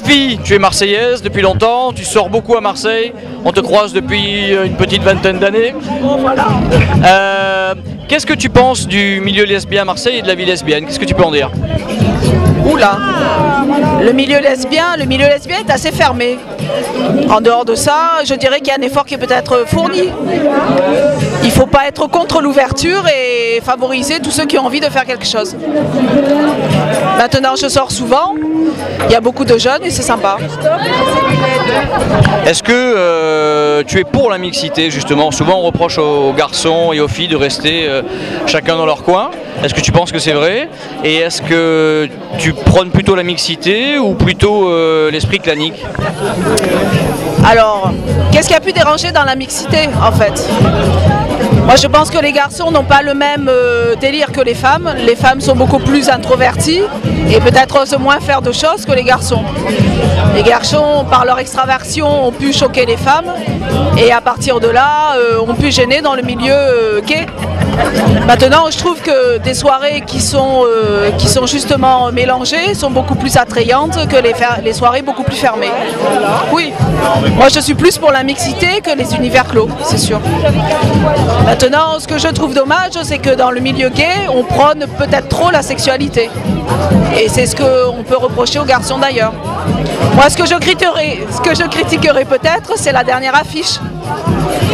Sophie, tu es marseillaise depuis longtemps, tu sors beaucoup à Marseille, on te croise depuis une petite vingtaine d'années. Qu'est-ce que tu penses du milieu lesbien à Marseille et de la vie lesbienne? Qu'est-ce que tu peux en dire? Oula, le milieu lesbien est assez fermé. En dehors de ça, je dirais qu'il y a un effort qui est peut-être fourni. Il ne faut pas être contre l'ouverture et favoriser tous ceux qui ont envie de faire quelque chose. Maintenant, je sors souvent, il y a beaucoup de jeunes et c'est sympa. Est-ce que tu es pour la mixité justement? Souvent on reproche aux garçons et aux filles de rester chacun dans leur coin. Est-ce que tu penses que c'est vrai? Et est-ce que tu prônes plutôt la mixité ou plutôt l'esprit clanique? Alors, qu'est-ce qui a pu déranger dans la mixité en fait? Moi je pense que les garçons n'ont pas le même délire que les femmes. Les femmes sont beaucoup plus introverties et peut-être osent moins faire de choses que les garçons. Les garçons, par leur extraversion, ont pu choquer les femmes et à partir de là, ont pu gêner dans le milieu gay. Maintenant, je trouve que des soirées qui sont justement mélangées sont beaucoup plus attrayantes que les soirées beaucoup plus fermées. Oui, moi je suis plus pour la mixité que les univers clos, c'est sûr. Maintenant, ce que je trouve dommage, c'est que dans le milieu gay, on prône peut-être trop la sexualité. Et c'est ce qu'on peut reprocher aux garçons d'ailleurs. Moi, ce que je critiquerais peut-être, c'est la dernière affiche.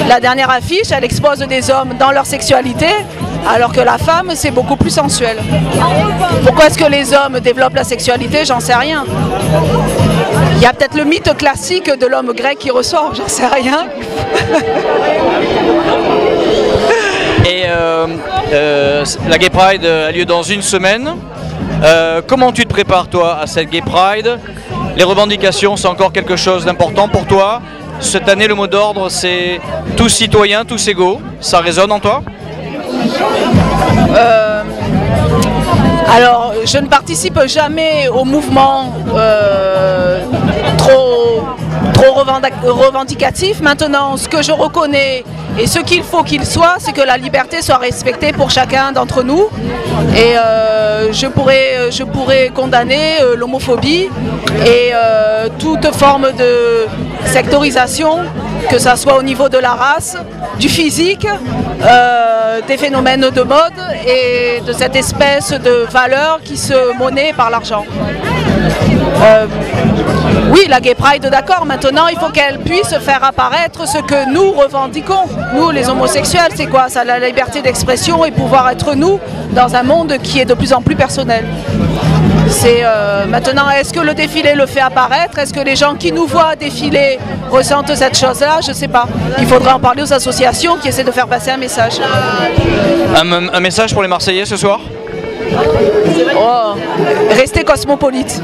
La dernière affiche, elle expose des hommes dans leur sexualité, alors que la femme, c'est beaucoup plus sensuel. Pourquoi est-ce que les hommes développent la sexualité? J'en sais rien. Il y a peut-être le mythe classique de l'homme grec qui ressort, j'en sais rien. Et la Gay Pride a lieu dans une semaine. Comment tu te prépares toi à cette Gay Pride? Les revendications, c'est encore quelque chose d'important pour toi? Cette année, le mot d'ordre, c'est tous citoyens, tous égaux. Ça résonne en toi? Alors, je ne participe jamais au mouvement trop revendicatif. Maintenant, ce que je reconnais et ce qu'il faut qu'il soit, c'est que la liberté soit respectée pour chacun d'entre nous. Et je pourrais condamner l'homophobie et toute forme de sectorisation, que ça soit au niveau de la race, du physique, des phénomènes de mode et de cette espèce de valeur qui se monnaie par l'argent. Oui, la Gay Pride, d'accord, maintenant il faut qu'elle puisse faire apparaître ce que nous revendiquons. Nous, les homosexuels, c'est quoi? C'est la liberté d'expression et pouvoir être nous dans un monde qui est de plus en plus personnel. Maintenant, est-ce que le défilé le fait apparaître? Est-ce que les gens qui nous voient défiler ressentent cette chose-là? Je ne sais pas. Il faudrait en parler aux associations qui essaient de faire passer un message. Un message pour les Marseillais ce soir? Oh, restez cosmopolites.